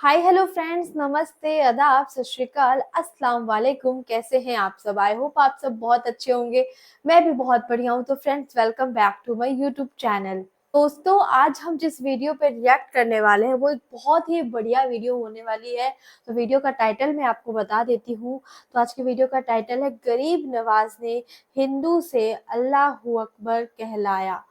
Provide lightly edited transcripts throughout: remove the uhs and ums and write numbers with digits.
Hi hello friends, नमस्ते, आदाब, सत श्री अकाल, अस्सलाम वालेकुम। कैसे हैं आप सब? आई होप आप सब बहुत अच्छे होंगे। मैं भी बहुत बढ़िया हूँ। तो friends, welcome back to my YouTube channel. दोस्तों, आज हम जिस वीडियो पे रिएक्ट करने वाले हैं वो एक बहुत ही बढ़िया वीडियो होने वाली है। तो वीडियो का टाइटल मैं आपको बता देती हूँ। तो आज की वीडियो का टाइटल है गरीब नवाज ने हिंदू से अल्लाहू अकबर कहलाया।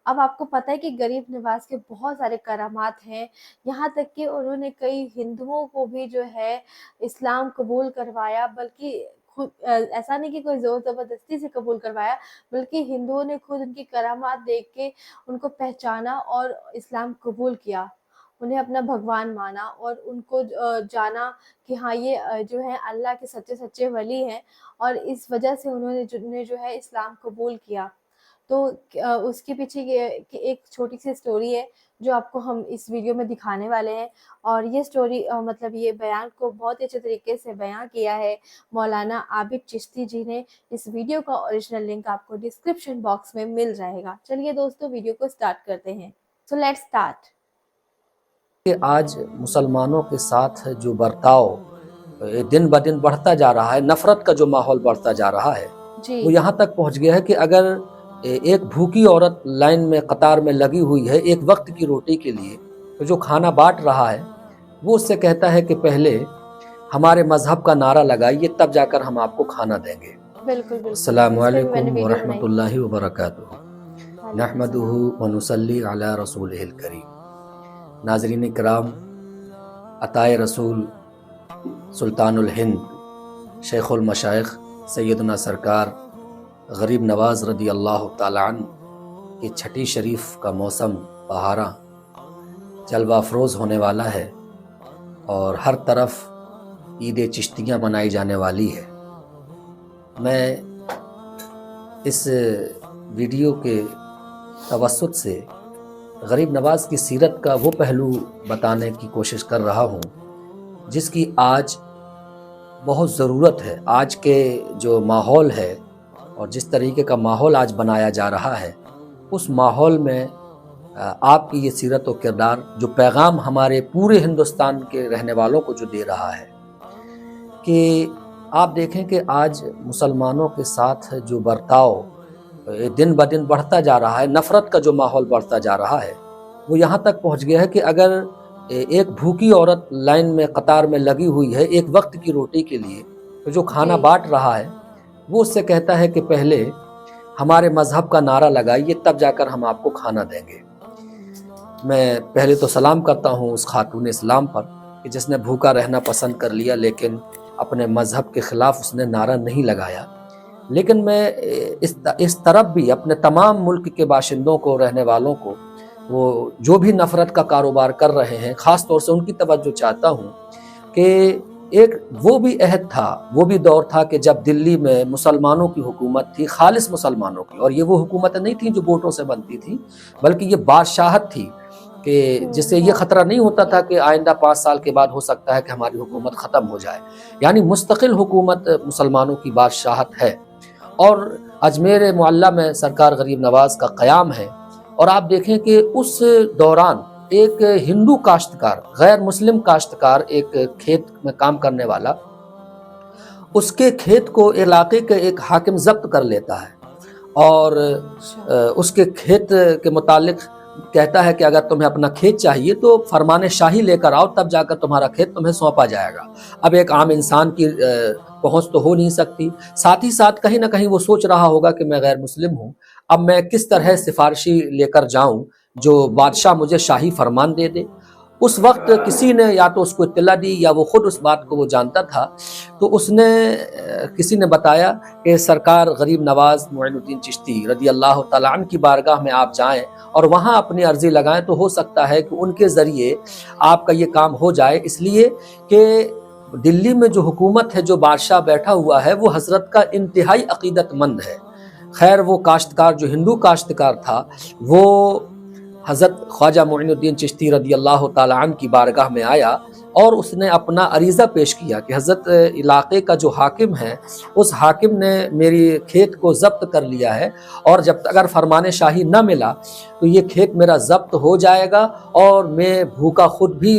अब आपको पता है कि गरीब नवाज के बहुत सारे करामात हैं। यहाँ तक कि उन्होंने कई हिंदुओं को भी जो है इस्लाम कबूल करवाया, बल्कि खुद ऐसा नहीं कि कोई ज़ोर ज़बरदस्ती से कबूल करवाया, बल्कि हिंदुओं ने खुद उनकी करामात देख के उनको पहचाना और इस्लाम कबूल किया। उन्हें अपना भगवान माना और उनको जाना कि हाँ, ये जो है अल्लाह के सच्चे-सच्चे वली हैं और इस वजह से उन्होंने जो है इस्लाम कबूल किया। तो उसके पीछे ये कि एक छोटी-सी स्टोरी है जो आपको हम इस वीडियो में दिखाने वाले हैं। और ये स्टोरी मतलब ये बयान को बहुत ही अच्छे तरीके से बयाँ किया है मौलाना आबिद चिश्ती जी ने। इस वीडियो का ओरिजिनल लिंक आपको डिस्क्रिप्शन बॉक्स में मिल जाएगा। चलिए दोस्तों, वीडियो को स्टार्ट करते हैं। So let's start. कि आज मुसलमानों के साथ जो बर्ताव दिन ब दिन बढ़ता जा रहा है, नफरत का जो माहौल बढ़ता जा रहा है, जी। वो यहाँ तक पहुँच गया है कि अगर एक भूखी औरत लाइन में कतार में लगी हुई है एक वक्त की रोटी के लिए, तो जो खाना बांट रहा है वो उससे कहता है कि पहले हमारे मजहब का नारा लगाइए, तब जाकर हम आपको खाना देंगे। बिल्कुल, बिल्कुल। अस्सलामु इस पे भी मैंने अलैकुम व वीडियो बनाई थी। रहमतुल्लाहि व बरकातुहू। वालेकुम नहमदुहु सलाम। व नुसल्ली अला रसूलिहिल करीम। नाज़रीन किराम, अताए रसूल सुल्तानुल हिंद शेखुल मशाइख सैयदना सरकार गरीब नवाज रदी अल्लाह ताला अन्हु की छठी शरीफ का मौसम बहारा जलवा अफरोज़ होने वाला है और हर तरफ ईद चिश्तियाँ मनाई जाने वाली है। मैं इस वीडियो के तवस्सुत से गरीब नवाज की सीरत का वो पहलू बताने की कोशिश कर रहा हूँ जिसकी आज बहुत ज़रूरत है। आज के जो माहौल है और जिस तरीके का माहौल आज बनाया जा रहा है, उस माहौल में आपकी ये सीरत और किरदार जो पैगाम हमारे पूरे हिंदुस्तान के रहने वालों को जो दे रहा है कि आप देखें कि आज मुसलमानों के साथ जो बर्ताव दिन ब दिन बढ़ता जा रहा है, नफ़रत का जो माहौल बढ़ता जा रहा है, वो यहाँ तक पहुँच गया है कि अगर एक भूखी औरत लाइन में कतार में लगी हुई है एक वक्त की रोटी के लिए, तो जो खाना बांट रहा है वो उससे कहता है कि पहले हमारे मजहब का नारा लगाइए, तब जाकर हम आपको खाना देंगे। मैं पहले तो सलाम करता हूँ उस खातून इस्लाम पर कि जिसने भूखा रहना पसंद कर लिया, लेकिन अपने मजहब के ख़िलाफ़ उसने नारा नहीं लगाया। लेकिन मैं इस तरफ भी अपने तमाम मुल्क के बाशिंदों को, रहने वालों को, वो जो भी नफ़रत का कारोबार कर रहे हैं, ख़ास तौर से उनकी तवज्जो चाहता हूँ कि एक वो भी अहद था, वो भी दौर था कि जब दिल्ली में मुसलमानों की हुकूमत थी, खालिस मुसलमानों की, और ये वो हुकूमतें नहीं थी जो वोटों से बनती थी, बल्कि ये बादशाहत थी कि जिससे ये ख़तरा नहीं होता था कि आइंदा 5 साल के बाद हो सकता है कि हमारी हुकूमत ख़त्म हो जाए। यानी मुस्तकिल हुकूमत मुसलमानों की बादशाहत है। और अजमेर मुअल्ला में सरकार गरीब नवाज का क़याम है। और आप देखें कि उस दौरान एक हिंदू काश्तकार, गैर मुस्लिम काश्तकार, एक खेत में काम करने वाला, उसके खेत को इलाके के एक हाकिम जब्त कर लेता है और उसके खेत के मुतालिक कहता है कि अगर तुम्हें अपना खेत चाहिए तो फरमाने शाही लेकर आओ, तब जाकर तुम्हारा खेत तुम्हें सौंपा जाएगा। अब एक आम इंसान की पहुंच तो हो नहीं सकती। साथ ही साथ कहीं ना कहीं वो सोच रहा होगा कि मैं गैर मुस्लिम हूँ, अब मैं किस तरह सिफारिशी लेकर जाऊं जो बादशाह मुझे शाही फरमान दे दे। उस वक्त किसी ने या तो उसको इत्तला दी या वो खुद उस बात को वो जानता था, तो उसने किसी ने बताया कि सरकार गरीब नवाज मोइनुद्दीन चिश्ती रदी अल्लाह तआला अन्हु की बारगाह में आप जाएं और वहाँ अपनी अर्जी लगाएं, तो हो सकता है कि उनके ज़रिए आपका ये काम हो जाए। इसलिए कि दिल्ली में जो हुकूमत है, जो बादशाह बैठा हुआ है, वो हज़रत का इंतहाई अक़ीदतमंद है। खैर वो काश्तकार, जो हिंदू काश्तकार था, वो हज़रत ख्वाजा मोइनुद्दीन चिश्ती रदी अल्लाह तआला अन्हु की बारगाह में आया और उसने अपना अरीज़ा पेश किया कि हज़रत इलाके का जो हाकिम है, उस हाकिम ने मेरी खेत को ज़ब्त कर लिया है और जब तक अगर फरमाने शाही न मिला तो ये खेत मेरा ज़ब्त हो जाएगा और मैं भूखा खुद भी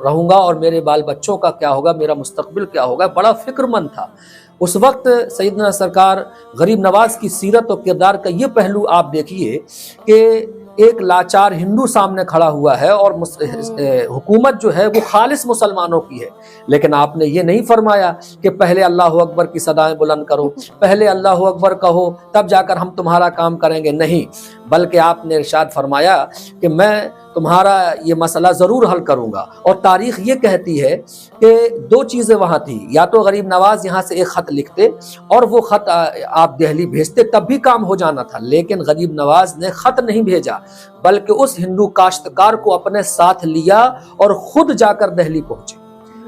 रहूँगा और मेरे बाल बच्चों का क्या होगा, मेरा मुस्तकबिल क्या होगा, बड़ा फिक्रमंद था। उस वक्त सैयदना सरकार गरीब नवाज की सीरत और किरदार का ये पहलू आप देखिए कि एक लाचार हिंदू सामने खड़ा हुआ है और हुकूमत जो है वो खालिस मुसलमानों की है, लेकिन आपने ये नहीं फरमाया कि पहले अल्लाह अकबर की सदाएं बुलंद करो, पहले अल्लाह अकबर कहो तब जाकर हम तुम्हारा काम करेंगे, नहीं, बल्कि आपने इरशाद फरमाया कि मैं तुम्हारा ये मसला ज़रूर हल करूँगा। और तारीख़ ये कहती है कि दो चीज़ें वहाँ थी, या तो गरीब नवाज यहाँ से एक ख़त लिखते और वो ख़त आप दिल्ली भेजते तब भी काम हो जाना था, लेकिन गरीब नवाज ने ख़त नहीं भेजा बल्कि उस हिंदू काश्तकार को अपने साथ लिया और ख़ुद जाकर दिल्ली पहुँचे।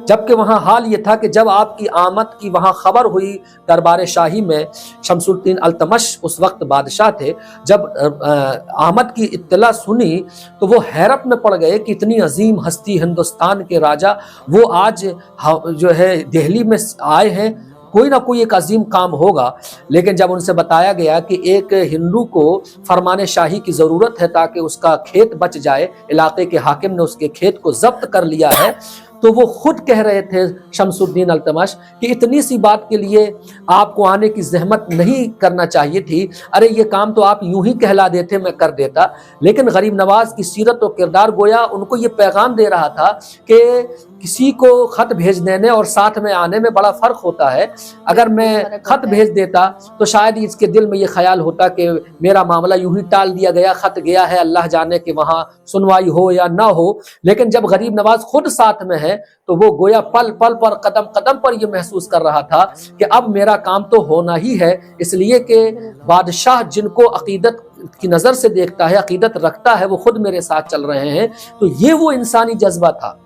जबकि वहाँ हाल ये था कि जब आपकी आमद की वहाँ खबर हुई दरबार शाही में, शमसुद्दीन अल्तमश उस वक्त बादशाह थे, जब आमद की इत्तला सुनी तो वो हैरत में पड़ गए कि इतनी अजीम हस्ती हिंदुस्तान के राजा वो आज जो है दिल्ली में आए हैं, कोई ना कोई एक अजीम काम होगा। लेकिन जब उनसे बताया गया कि एक हिंदू को फरमाने शाही की ज़रूरत है ताकि उसका खेत बच जाए, इलाके के हाकिम ने उसके खेत को जब्त कर लिया है, तो वो खुद कह रहे थे शमसुद्दीन अल्तमश कि इतनी सी बात के लिए आपको आने की जहमत नहीं करना चाहिए थी, अरे ये काम तो आप यूं ही कहला देते मैं कर देता। लेकिन गरीब नवाज की सीरत और किरदार गोया उनको ये पैगाम दे रहा था कि किसी को खत भेज देने और साथ में आने में बड़ा फर्क होता है। अगर मैं खत भेज देता तो शायद इसके दिल में ये ख्याल होता कि मेरा मामला यूं ही टाल दिया गया, खत गया है, अल्लाह जाने कि वहाँ सुनवाई हो या ना हो। लेकिन जब गरीब नवाज खुद साथ में है तो वो गोया पल पल पर, कदम कदम पर ये महसूस कर रहा था कि अब मेरा काम तो होना ही है, इसलिए कि बादशाह जिनको अकीदत की नज़र से देखता है, अकीदत रखता है, वो खुद मेरे साथ चल रहे हैं। तो ये वो इंसानी जज्बा था,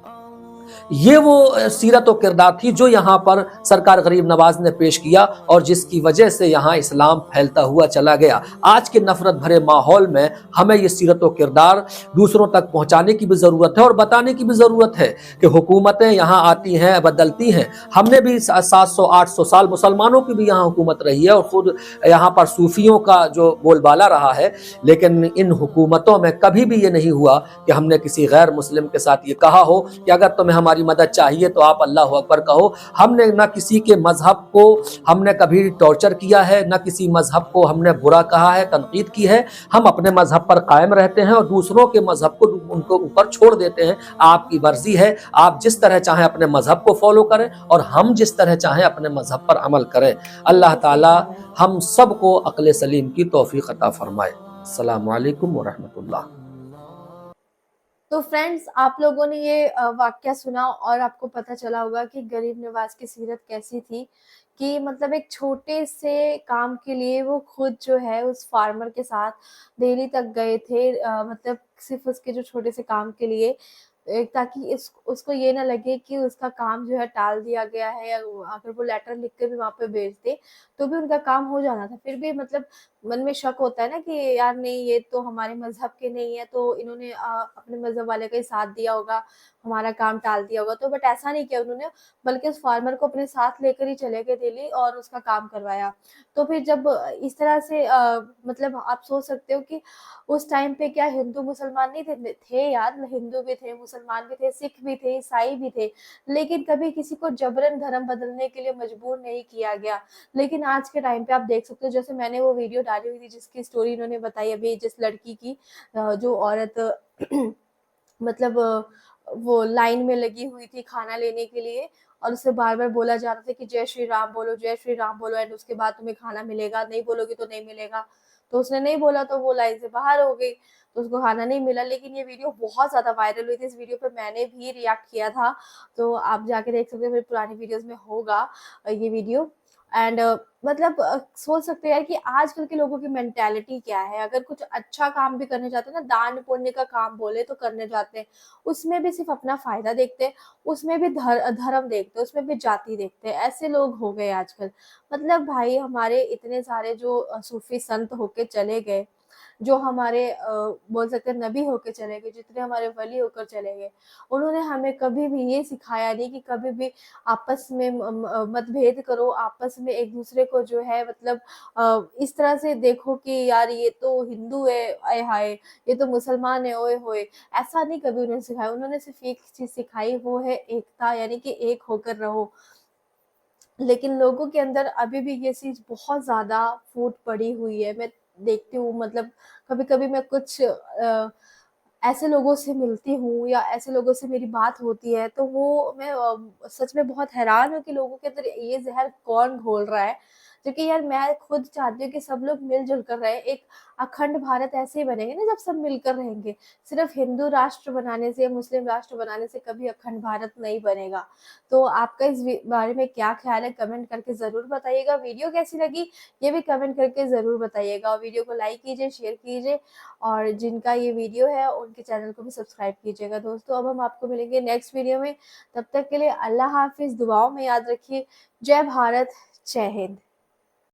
ये वो सीरत और किरदार थी जो यहाँ पर सरकार गरीब नवाज ने पेश किया और जिसकी वजह से यहाँ इस्लाम फैलता हुआ चला गया। आज के नफरत भरे माहौल में हमें ये सीरत और किरदार दूसरों तक पहुँचाने की भी ज़रूरत है और बताने की भी ज़रूरत है कि हुकूमतें यहाँ आती हैं, बदलती हैं। हमने भी 700-800 साल मुसलमानों की भी यहाँ हुकूमत रही है और ख़ुद यहाँ पर सूफियों का जो बोलबाला रहा है, लेकिन इन हुकूमतों में कभी भी ये नहीं हुआ कि हमने किसी गैर मुस्लिम के साथ ये कहा हो कि अगर तुम्हें हमारी मदद चाहिए तो आप अल्लाह अकबर कहो। हमने न किसी के मजहब को हमने कभी टॉर्चर किया है, न किसी मजहब को हमने बुरा कहा है, तनकीद की है। हम अपने मजहब पर कायम रहते हैं और दूसरों के मजहब को उनको ऊपर छोड़ देते हैं। आपकी मर्जी है, आप जिस तरह चाहें अपने मजहब को फॉलो करें और हम जिस तरह चाहें अपने मजहब पर अमल करें। अल्लाह ताला हम सबको अक्ल सलीम की तौफीक अता फरमाए। अस्सलामु अलैकुम व रहमतुल्लाह। तो फ्रेंड्स, आप लोगों ने ये वाक़या सुना और आपको पता चला होगा कि गरीब नवाज की सीरत कैसी थी, कि मतलब एक छोटे से काम के लिए वो खुद जो है उस फार्मर के साथ दिल्ली तक गए थे, मतलब सिर्फ उसके जो छोटे से काम के लिए, ताकि उसको ये ना लगे कि उसका काम जो है टाल दिया गया है, या अगर वो लेटर लिख के भी वहाँ पे भेजते तो भी उनका काम हो जाना था। फिर भी मतलब मन में शक होता है ना कि यार नहीं, ये तो हमारे मज़हब के नहीं है, तो इन्होंने अपने मज़हब वाले का ही साथ दिया होगा, हमारा काम टाल दिया होगा। तो बट ऐसा नहीं किया उन्होंने, बल्कि उस फार्मर को अपने साथ लेकर ही चले गए दिल्ली और उसका काम करवाया। तो फिर जब इस तरह से मतलब आप सोच सकते हो कि उस टाइम पे क्या हिंदू मुसलमान नहीं थे यार, हिंदू भी थे, मुसलमान भी थे, सिख भी थे, ईसाई भी थे, लेकिन कभी किसी को जबरन धर्म बदलने के लिए मजबूर नहीं किया गया। लेकिन आज के टाइम पे आप देख सकते हो, जैसे मैंने वो वीडियो डाली हुई थी जिसकी स्टोरी इन्होंने बताई अभी, जिस लड़की की जो औरत मतलब वो लाइन में लगी हुई थी खाना लेने के लिए और उससे बार-बार बोला जा रहा था कि जय श्री राम बोलो, जय श्री राम बोलो, एंड उसके बाद तुम्हें खाना मिलेगा, नहीं बोलोगी तो नहीं मिलेगा। तो उसने नहीं बोला तो वो लाइन से बाहर हो गई, तो उसको खाना नहीं मिला। लेकिन ये वीडियो बहुत ज़्यादा वायरल हुई थी, इस वीडियो पे मैंने भी रिएक्ट किया था, तो आप जाके देख सकते हो, मेरी पुरानी वीडियोज़ में होगा ये वीडियो। एंड मतलब सोच सकते हैं यार कि आजकल के लोगों की मेंटालिटी क्या है। अगर कुछ अच्छा काम भी करने जाते हैं ना, दान पुण्य का काम बोले तो करने जाते हैं, उसमें भी सिर्फ अपना फायदा देखते हैं, उसमें भी धर्म देखते हैं, उसमें भी जाति देखते हैं। ऐसे लोग हो गए आजकल। मतलब भाई, हमारे इतने सारे जो सूफी संत होके चले गए, جو ہمارے بول سکتے ہیں نبی ہو کے چلے گئے, جتنے ہمارے ولی ہو کر چلے گئے, انہوں نے ہمیں کبھی بھی یہ سکھایا نہیں کہ کبھی بھی آپس میں مت بھید کرو, آپس میں ایک دوسرے کو جو ہے مطلب اس طرح سے دیکھو کہ یار یہ تو ہندو ہے اے ہائے, یہ تو مسلمان ہے اوئے ہوئے. ایسا نہیں کبھی انہوں نے سکھایا. انہوں نے صرف ایک چیز سکھائی, وہ ہے ایکتا, یعنی کہ ایک ہو کر رہو. لیکن لوگوں کے اندر ابھی بھی یہ چیز بہت زیادہ پھوٹ پڑی ہوئی ہے. میں دیکھتی ہوں, مطلب کبھی کبھی میں کچھ ایسے لوگوں سے ملتی ہوں یا ایسے لوگوں سے میری بات ہوتی ہے, تو وہ میں سچ میں بہت حیران ہوں کہ لوگوں کے اندر یہ زہر کون گھول رہا ہے. کیونکہ یار میں خود چاہتی ہوں کہ سب لوگ مل جل کر رہے. ایک اکھنڈ بھارت ایسے ہی بنے گا نا جب سب مل کر رہیں گے. صرف ہندو راشٹر بنانے سے یا مسلم راشٹر بنانے سے کبھی اکھنڈ بھارت نہیں بنے گا. تو آپ کا اس بارے میں کیا خیال ہے, کمنٹ کر کے ضرور بتائیے گا. ویڈیو کیسی لگی یہ بھی کمنٹ کر کے ضرور بتائیے گا. اور ویڈیو کو لائک کیجیے, شیئر کیجیے, اور جن کا یہ ویڈیو ہے ان کے چینل کو بھی سبسکرائب کیجیے گا. دوستو اب ہم آپ کو ملیں گے نیکسٹ ویڈیو میں. تب تک کے لیے اللہ حافظ. دعاؤں میں یاد رکھیے. جے بھارت, جے ہند.